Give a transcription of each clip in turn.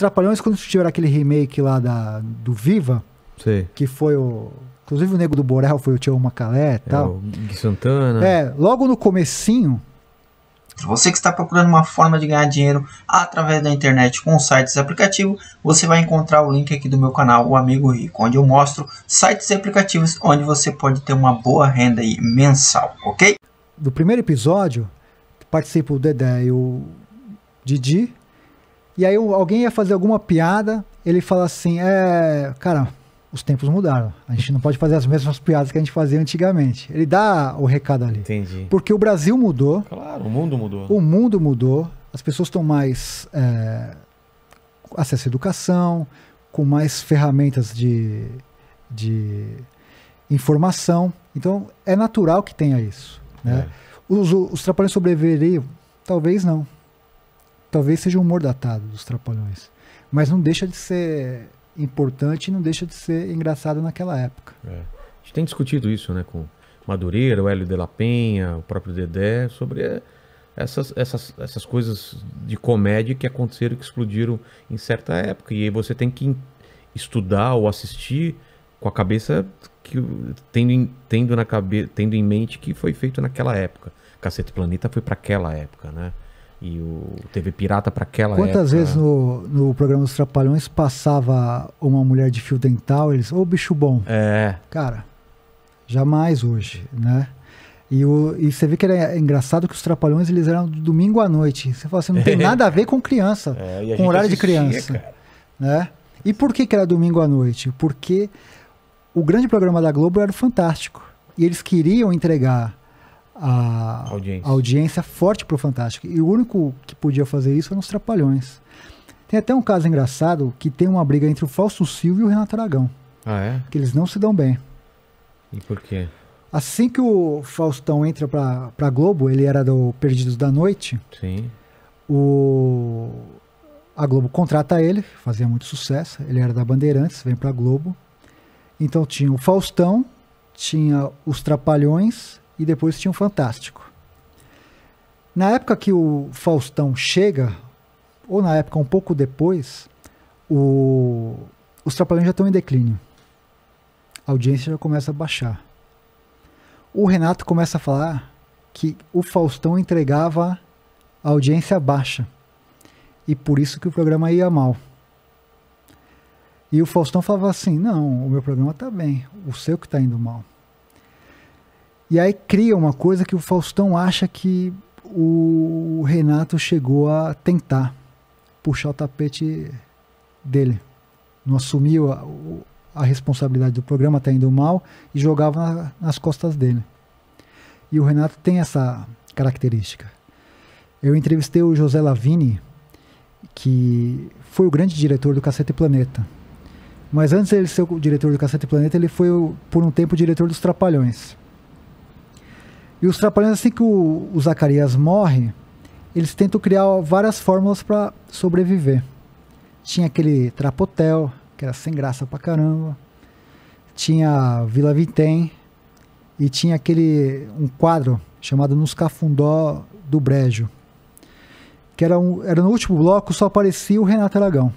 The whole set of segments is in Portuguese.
Trapalhões, quando tiveram aquele remake lá do Viva, Sei. que foi o... Inclusive o Nego do Borel foi o Tio Macalé e tal. O Gui Santana. Logo no comecinho... Você que está procurando uma forma de ganhar dinheiro através da internet com sites e aplicativos, você vai encontrar o link aqui do meu canal, o Amigo Rico, onde eu mostro sites e aplicativos onde você pode ter uma boa renda aí mensal, ok? Do primeiro episódio, participa o Dedé e o Didi, e aí alguém ia fazer alguma piada, ele fala assim, cara, os tempos mudaram, a gente não pode fazer as mesmas piadas que a gente fazia antigamente. Ele dá o recado ali. Entendi. Porque o Brasil mudou. Claro, o mundo mudou. O mundo mudou, as pessoas estão mais acesso à educação, com mais ferramentas de informação. Então, é natural que tenha isso. Né? Os Trapalhões sobreviveriam? Talvez não. Talvez seja um humor datado dos Trapalhões. Mas não deixa de ser importante e não deixa de ser engraçado naquela época. A gente tem discutido isso, né, com Madureira, o Hélio de la Penha, o próprio Dedé, sobre essas coisas de comédia que aconteceram, que explodiram em certa época. E aí você tem que estudar ou assistir com a cabeça tendo em mente que foi feito naquela época. Cacete Planeta foi para aquela época, né? E o TV Pirata para aquela época. Quantas vezes no programa dos Trapalhões passava uma mulher de fio dental, eles, bicho bom. Cara, jamais hoje, né? E você vê que era engraçado que os Trapalhões, eles eram do domingo à noite. Você fala assim, não tem nada a ver com criança, com horário de criança. Cara. Né? E por que era domingo à noite? Porque o grande programa da Globo era o Fantástico. E eles queriam entregar a audiência forte pro Fantástico. E o único que podia fazer isso eram os Trapalhões. Tem até um caso engraçado que tem uma briga entre o Fausto Silva e o Renato Aragão. Que eles não se dão bem. E por quê? Assim que o Faustão entra pra Globo, ele era do Perdidos da Noite. Sim. A Globo contrata ele, fazia muito sucesso. Ele era da Bandeirantes, vem pra Globo. Então tinha o Faustão, tinha os Trapalhões e depois tinha o Fantástico. Na época que o Faustão chega, ou na época um pouco depois, os Trapalhões já estão em declínio. A audiência já começa a baixar. O Renato começa a falar que o Faustão entregava a audiência baixa. E por isso que o programa ia mal. E o Faustão falava assim, não, o meu programa tá bem, o seu que tá indo mal. E aí cria uma coisa que o Faustão acha que o Renato chegou a tentar puxar o tapete dele. Não assumiu a responsabilidade do programa, tá indo mal, e jogava nas costas dele. E o Renato tem essa característica. Eu entrevistei o José Lavini, que foi o grande diretor do Cacete Planeta. Mas antes de ele ser o diretor do Cacete Planeta, ele foi por um tempo o diretor dos Trapalhões. E os Trapalhões, assim que o Zacarias morre, eles tentam criar várias fórmulas para sobreviver. Tinha aquele Trapotel, que era sem graça pra caramba. Tinha Vila Vintém. E tinha um quadro chamado Nos Cafundó do Brejo. Que era no último bloco, só aparecia o Renato Aragão.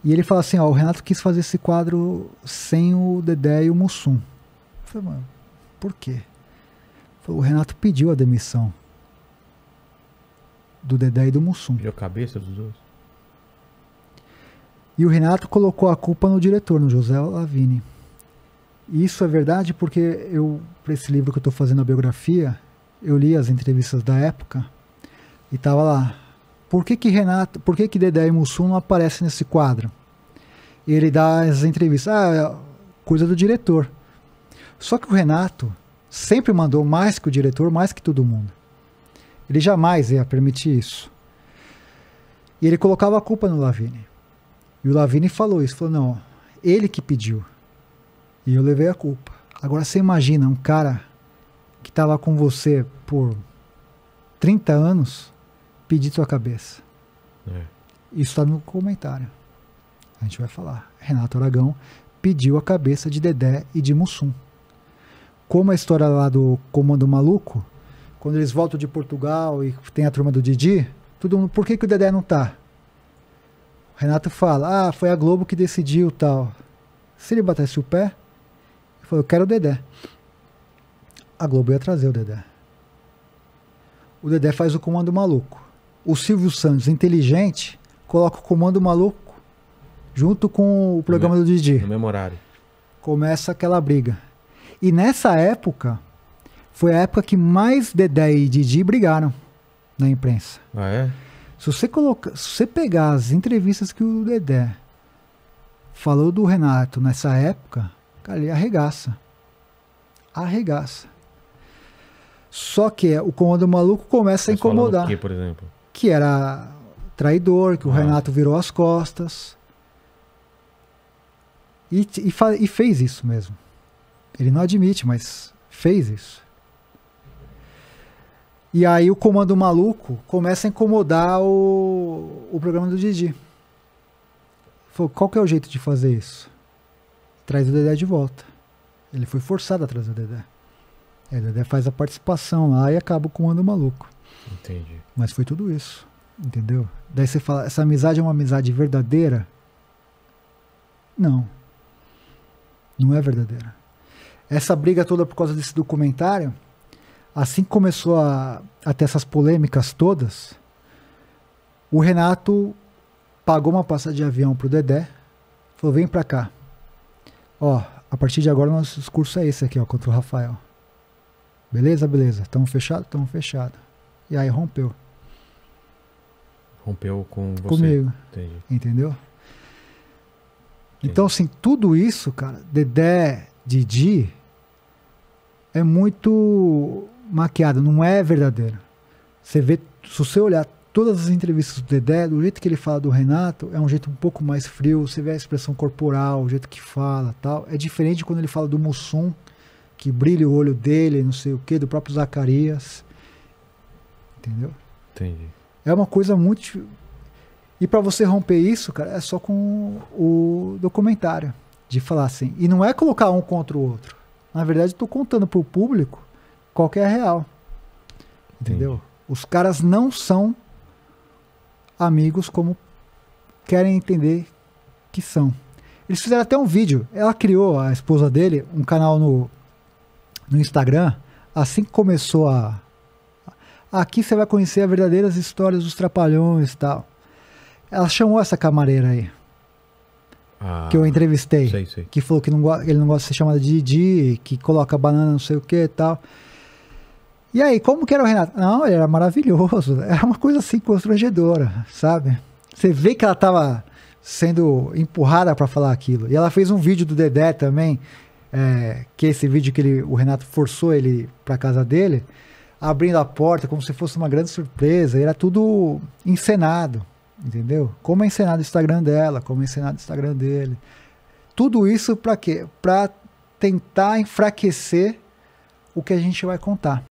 E ele fala assim, o Renato quis fazer esse quadro sem o Dedé e o Mussum. Eu falei, mano, por quê? O Renato pediu a demissão do Dedé e do Mussum. Pediu a cabeça dos dois. E o Renato colocou a culpa no diretor, no José Lavini. E isso é verdade porque para esse livro que eu estou fazendo a biografia, eu li as entrevistas da época e tava lá. Por que Dedé e Mussum não aparecem nesse quadro? E ele dá as entrevistas. É coisa do diretor. Só que o Renato sempre mandou mais que o diretor, mais que todo mundo. Ele jamais ia permitir isso. E ele colocava a culpa no Lavini. E o Lavini falou isso. Falou, não, ele que pediu. E eu levei a culpa. Agora você imagina um cara que estava com você por 30 anos pedir sua cabeça. Isso está no comentário. A gente vai falar. Renato Aragão pediu a cabeça de Dedé e de Mussum. Como a história lá do Comando Maluco, quando eles voltam de Portugal e tem a turma do Didi, todo mundo, por que o Dedé não tá? Renato fala, foi a Globo que decidiu tal. Se ele batesse o pé, ele falou, eu quero o Dedé. A Globo ia trazer o Dedé. O Dedé faz o Comando Maluco. O Silvio Santos, inteligente, coloca o Comando Maluco junto com o programa do Didi. No mesmo horário. Começa aquela briga. E nessa época, foi a época que mais Dedé e Didi brigaram na imprensa. Ah, é? Se você pegar as entrevistas que o Dedé falou do Renato nessa época, cara, ele arregaça. Arregaça. Só que o Comando Maluco começa a incomodar. O que, por exemplo? Que era traidor, que o Renato virou as costas. E fez isso mesmo. Ele não admite, mas fez isso. E aí o Comando Maluco começa a incomodar o programa do Didi. Falou, qual que é o jeito de fazer isso? Traz o Dedé de volta. Ele foi forçado a trazer o Dedé. Aí o Dedé faz a participação lá e acaba o Comando Maluco. Entendi. Mas foi tudo isso, entendeu? Daí você fala, essa amizade é uma amizade verdadeira? Não. Não é verdadeira. Essa briga toda por causa desse documentário, assim que começou a ter essas polêmicas todas, o Renato pagou uma passagem de avião pro Dedé, falou, vem pra cá. Ó, a partir de agora nosso discurso é esse aqui, ó, contra o Rafael. Beleza, beleza. Tamo fechado? Tamo fechado. E aí rompeu. Rompeu com você? Comigo. Entendi. Entendeu? Então, assim, tudo isso, cara, Dedé, Didi, é muito maquiado, não é verdadeiro. Você vê, se você olhar todas as entrevistas do Dedé, do jeito que ele fala do Renato, é um jeito um pouco mais frio, você vê a expressão corporal, o jeito que fala, tal. É diferente de quando ele fala do Mussum, que brilha o olho dele, não sei o que, do próprio Zacarias. Entendeu? Entendi. É uma coisa muito... E pra você romper isso, cara, é só com o documentário. De falar assim. E não é colocar um contra o outro. Na verdade, eu tô contando pro público qual que é a real. Entendeu? Entendi. Os caras não são amigos como querem entender que são. Eles fizeram até um vídeo. Ela criou, a esposa dele, um canal no Instagram. Assim que começou a... Aqui você vai conhecer as verdadeiras histórias dos Trapalhões e tal. Ela chamou essa camareira aí. Que eu entrevistei. Sei. Que falou que ele não gosta de ser chamado de Didi, que coloca banana não sei o que e tal. E aí, como que era o Renato? Não, ele era maravilhoso. Era uma coisa assim constrangedora, sabe? Você vê que ela tava sendo empurrada para falar aquilo. E ela fez um vídeo do Dedé também, que é esse vídeo que o Renato forçou ele pra casa dele, abrindo a porta como se fosse uma grande surpresa. Era tudo encenado. Entendeu? Como é encenado o Instagram dela, como é encenado o Instagram dele. Tudo isso pra quê? Pra tentar enfraquecer o que a gente vai contar.